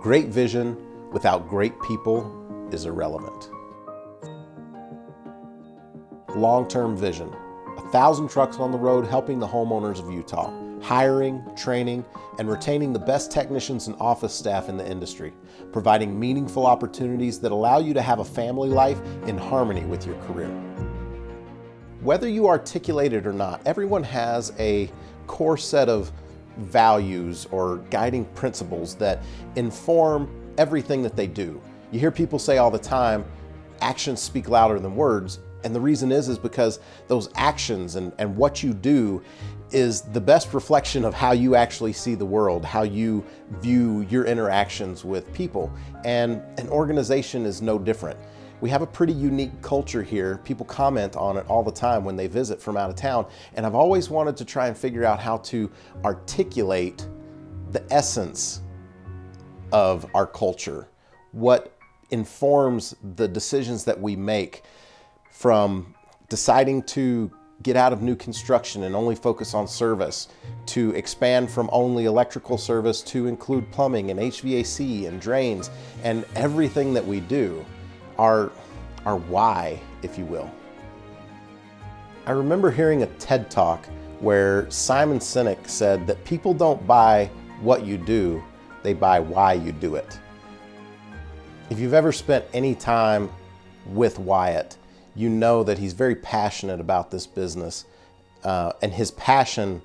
Great vision without great people is irrelevant. Long-term vision. 1,000 trucks on the road helping the homeowners of Utah. Hiring, training, and retaining the best technicians and office staff in the industry. Providing meaningful opportunities that allow you to have a family life in harmony with your career. Whether you articulate it or not, everyone has a core set of values or guiding principles that inform everything that they do. You hear people say all the time, actions speak louder than words. And the reason is because those actions and what you do is the best reflection of how you actually see the world, how you view your interactions with people. And an organization is no different. We have a pretty unique culture here. People comment on it all the time when they visit from out of town. And I've always wanted to try and figure out how to articulate the essence of our culture, what informs the decisions that we make, from deciding to get out of new construction and only focus on service, to expand from only electrical service to include plumbing and HVAC and drains, and everything that we do, our why, if you will. I remember hearing a TED Talk where Simon Sinek said that people don't buy what you do, they buy why you do it. If you've ever spent any time with Wyatt, you know that he's very passionate about this business, and his passion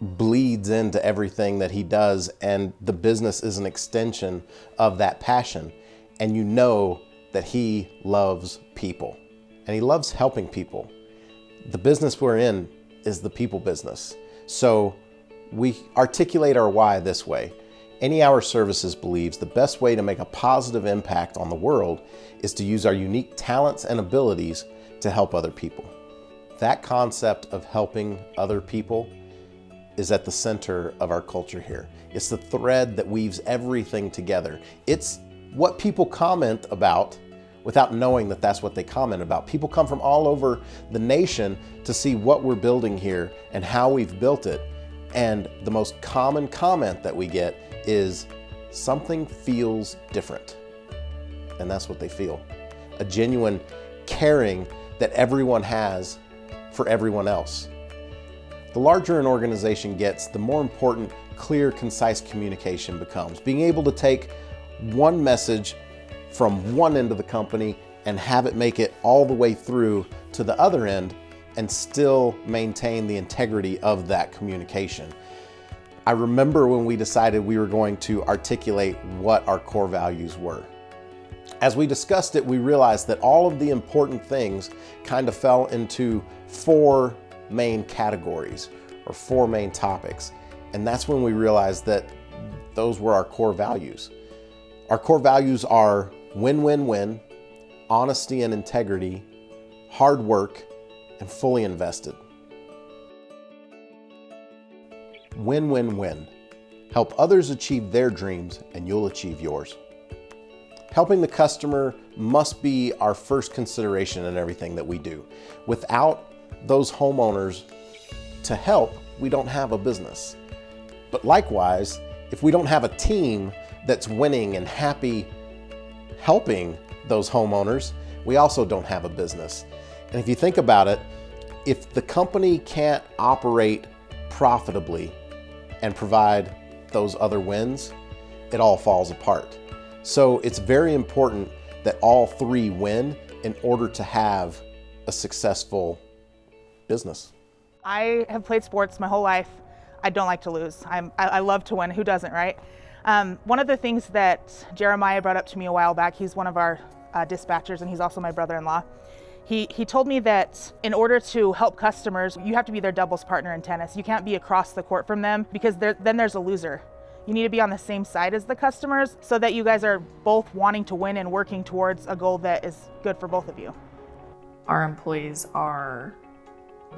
bleeds into everything that he does, and the business is an extension of that passion. And you know that he loves people, and he loves helping people. The business we're in is the people business. So we articulate our why this way. Any Hour Services believes the best way to make a positive impact on the world is to use our unique talents and abilities to help other people. That concept of helping other people is at the center of our culture here. It's the thread that weaves everything together. It's what people comment about without knowing that that's what they comment about. People come from all over the nation to see what we're building here and how we've built it. And the most common comment that we get is something feels different. And that's what they feel. A genuine caring that everyone has for everyone else. The larger an organization gets, the more important clear, concise communication becomes. Being able to take one message from one end of the company and have it make it all the way through to the other end and still maintain the integrity of that communication. I remember when we decided we were going to articulate what our core values were. As we discussed it, we realized that all of the important things kind of fell into 4 main categories or 4 main topics. And that's when we realized that those were our core values. Our core values are win-win-win, honesty and integrity, hard work, and fully invested. Win-win-win. Help others achieve their dreams and you'll achieve yours. Helping the customer must be our first consideration in everything that we do. Without those homeowners to help, we don't have a business. But likewise, if we don't have a team that's winning and happy helping those homeowners, we also don't have a business. And if you think about it, if the company can't operate profitably and provide those other wins, it all falls apart. So it's very important that all 3 win in order to have a successful business. I have played sports my whole life. I don't like to lose. I love to win. Who doesn't, right? One of the things that Jeremiah brought up to me a while back, he's one of our dispatchers and he's also my brother-in-law. He told me that in order to help customers, you have to be their doubles partner in tennis. You can't be across the court from them because then there's a loser. You need to be on the same side as the customers so that you guys are both wanting to win and working towards a goal that is good for both of you. Our employees are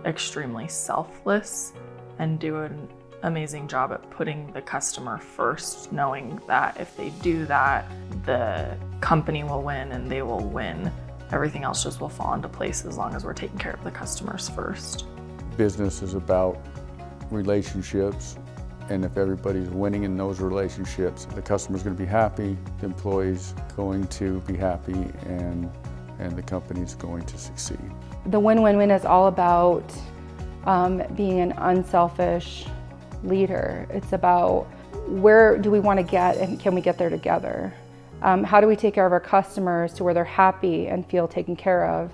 extremely selfless and do an amazing job at putting the customer first, knowing that if they do that, the company will win and they will win. Everything else just will fall into place as long as we're taking care of the customers first. Business is about relationships And if everybody's winning in those relationships, the customer's going to be happy, the employee's going to be happy, and the company's going to succeed. The win-win-win is all about being an unselfish leader. It's about where do we want to get and can we get there together? How do we take care of our customers to where they're happy and feel taken care of?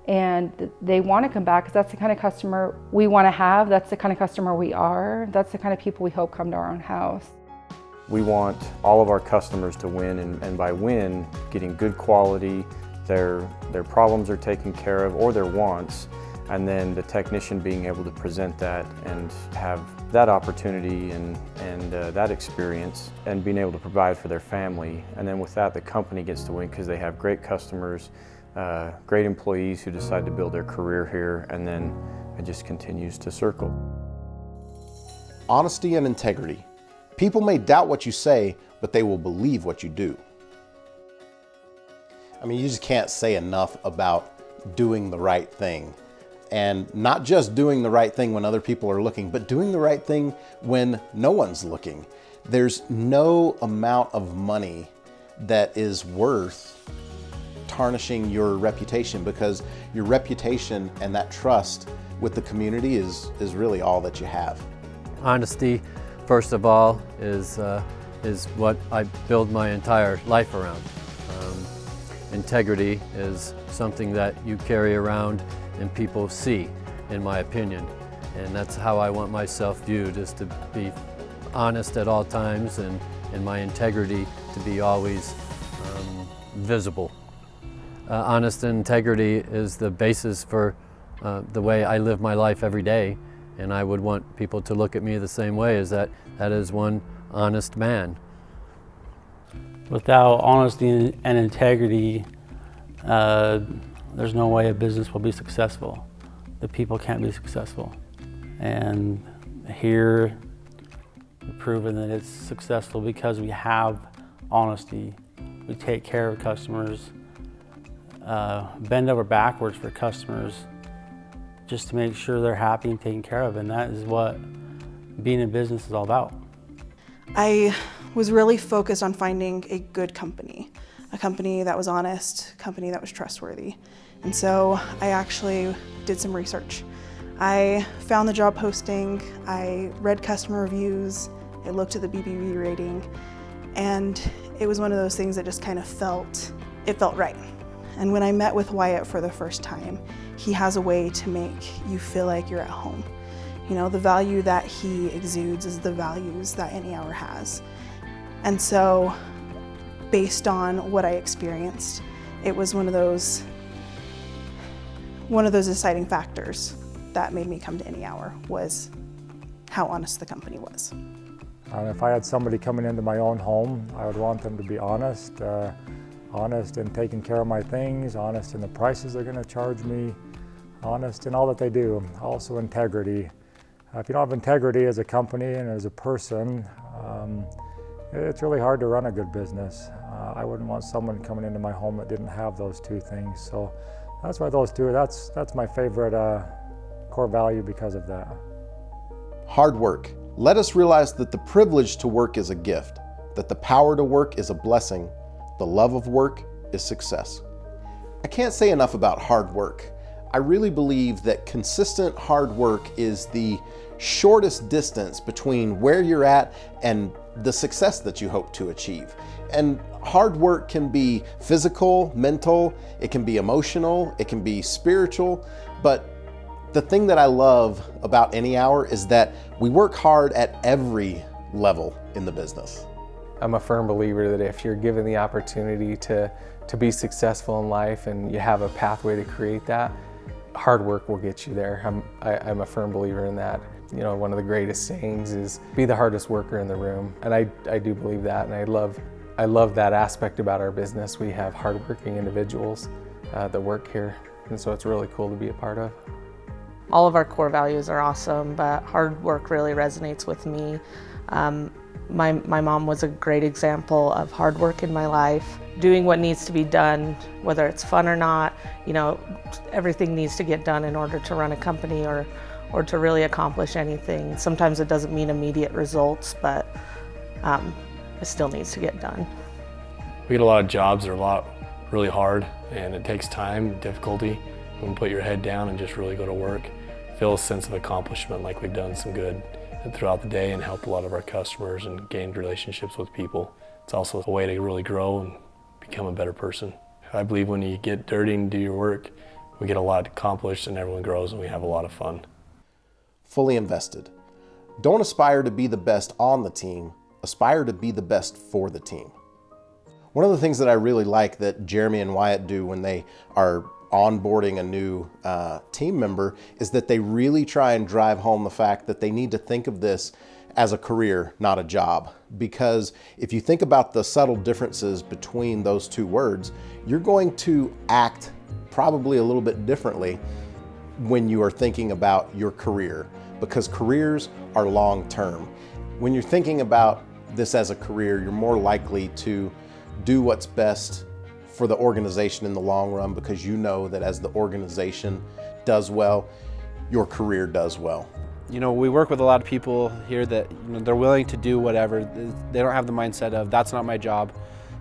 And they want to come back because that's the kind of customer we want to have. That's the kind of customer we are. That's the kind of people we hope come to our own house. We want all of our customers to win, and by win, getting good quality, their problems are taken care of, or their wants, and then the technician being able to present that and have that opportunity and that experience and being able to provide for their family. And then with that, the company gets to win because they have great customers, great employees who decide to build their career here, and then it just continues to circle. Honesty and integrity. People may doubt what you say, but they will believe what you do. I mean, you just can't say enough about doing the right thing. And not just doing the right thing when other people are looking, but doing the right thing when no one's looking. There's no amount of money that is worth tarnishing your reputation, because your reputation and that trust with the community is really all that you have. Honesty, first of all, is what I build my entire life around. Integrity is something that you carry around and people see, in my opinion. And that's how I want myself viewed, is to be honest at all times, and my integrity to be always visible. Honest and integrity is the basis for the way I live my life every day, and I would want people to look at me the same way, as that is one honest man. Without honesty and integrity, there's no way a business will be successful. The people can't be successful. And here, we've proven that it's successful because we have honesty. We take care of customers, bend over backwards for customers just to make sure they're happy and taken care of. And that is what being in business is all about. I was really focused on finding a good company, a company that was honest, a company that was trustworthy. And so I actually did some research. I found the job posting, I read customer reviews, I looked at the BBB rating, and it was one of those things that just kind of felt right. And when I met with Wyatt for the first time, he has a way to make you feel like you're at home. You know, the value that he exudes is the values that Any Hour has. And so, based on what I experienced, it was one of those deciding factors that made me come to Any Hour, was how honest the company was. If I had somebody coming into my own home, I would want them to be honest, honest in taking care of my things, honest in the prices they're going to charge me, honest in all that they do. Also integrity. If you don't have integrity as a company and as a person, it's really hard to run a good business. I wouldn't want someone coming into my home that didn't have those two things. So that's why those two, that's my favorite core value because of that. Hard work. Let us realize that the privilege to work is a gift, that the power to work is a blessing, the love of work is success. I can't say enough about hard work. I really believe that consistent hard work is the shortest distance between where you're at and the success that you hope to achieve. And hard work can be physical, mental, it can be emotional, it can be spiritual, but the thing that I love about Any Hour is that we work hard at every level in the business. I'm a firm believer that if you're given the opportunity to be successful in life and you have a pathway to create that, hard work will get you there. I'm a firm believer in that. You know, one of the greatest sayings is be the hardest worker in the room. And I do believe that, and I love that aspect about our business. We have hardworking individuals that work here, and so it's really cool to be a part of. All of our core values are awesome, but hard work really resonates with me. My mom was a great example of hard work in my life, doing what needs to be done, whether it's fun or not. You know, everything needs to get done in order to run a company or or to really accomplish anything. Sometimes it doesn't mean immediate results, but it still needs to get done. We get a lot of jobs that are really hard, and it takes time, difficulty. When you put your head down and just really go to work, feel a sense of accomplishment, like we've done some good throughout the day and helped a lot of our customers and gained relationships with people. It's also a way to really grow and become a better person. I believe when you get dirty and do your work, we get a lot accomplished and everyone grows and we have a lot of fun. Fully invested. Don't aspire to be the best on the team, aspire to be the best for the team. One of the things that I really like that Jeremy and Wyatt do when they are onboarding a new team member is that they really try and drive home the fact that they need to think of this as a career, not a job. Because if you think about the subtle differences between those two words, you're going to act probably a little bit differently when you are thinking about your career, because careers are long term. When you're thinking about this as a career, you're more likely to do what's best for the organization in the long run, because you know that as the organization does well, your career does well. You know, we work with a lot of people here that, you know, they're willing to do whatever. They don't have the mindset of, that's not my job.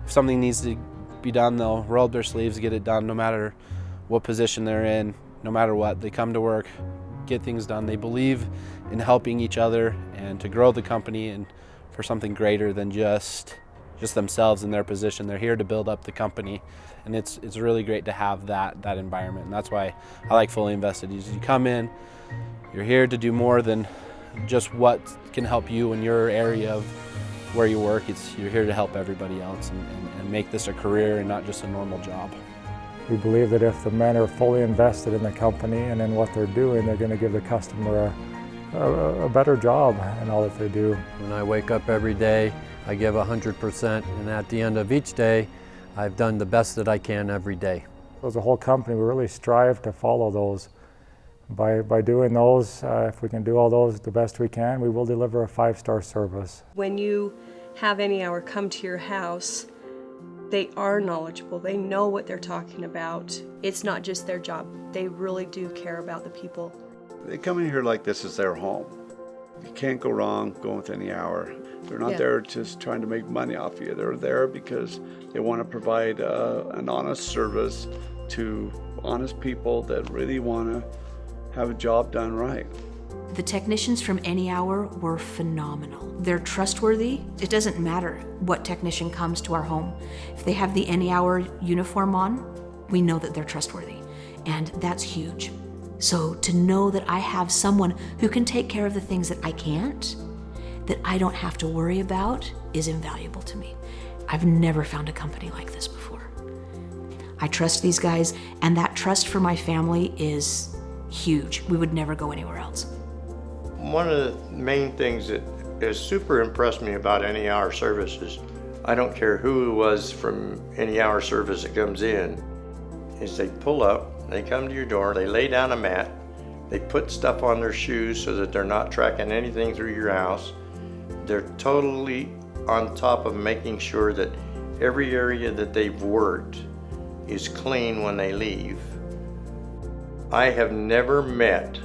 If something needs to be done, they'll roll up their sleeves, get it done, no matter what position they're in, no matter what. They come to work, get things done. They believe in helping each other and to grow the company and for something greater than just themselves in their position. They're here to build up the company, and it's really great to have that environment. And that's why I like Fully Invested. You come in, you're here to do more than just what can help you in your area of where you work. You're here to help everybody else and make this a career and not just a normal job. We believe that if the men are fully invested in the company and in what they're doing, they're going to give the customer a better job in all that they do. When I wake up every day, I give 100%, and at the end of each day, I've done the best that I can every day. As a whole company, we really strive to follow those. By doing those, if we can do all those the best we can, we will deliver a 5-star service. When you have Any Hour come to your house, they are knowledgeable. They know what they're talking about. It's not just their job. They really do care about the people. They come in here like this is their home. You can't go wrong going with Any Hour. They're not there just trying to make money off you. They're there because they want to provide an honest service to honest people that really want to have a job done right. The technicians from Any Hour were phenomenal. They're trustworthy. It doesn't matter what technician comes to our home. If they have the Any Hour uniform on, we know that they're trustworthy, and that's huge. So to know that I have someone who can take care of the things that I can't, that I don't have to worry about, is invaluable to me. I've never found a company like this before. I trust these guys, and that trust for my family is huge. We would never go anywhere else. One of the main things that has super impressed me about Any Hour services, I don't care who it was from Any Hour service that comes in, is they pull up, they come to your door, they lay down a mat, they put stuff on their shoes so that they're not tracking anything through your house. They're totally on top of making sure that every area that they've worked is clean when they leave. I have never met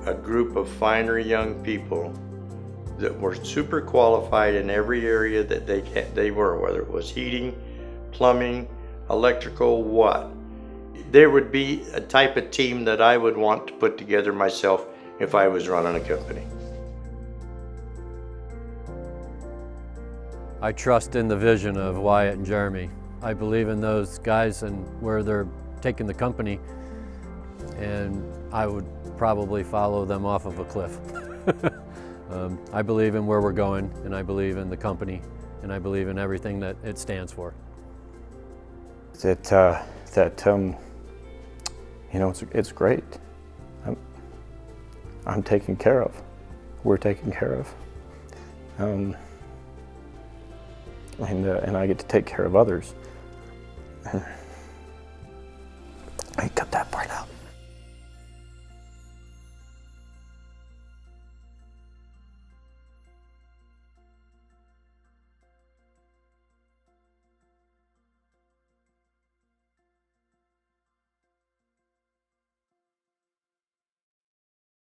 a group of finer young people that were super qualified in every area that they were, whether it was heating, plumbing, electrical, what. There would be a type of team that I would want to put together myself if I was running a company. I trust in the vision of Wyatt and Jeremy. I believe in those guys and where they're taking the company, and I would probably follow them off of a cliff. I believe in where we're going, and I believe in the company, and I believe in everything that it stands for. You know, it's great. I'm taken care of. We're taken care of. And I get to take care of others. Hey, cut that part.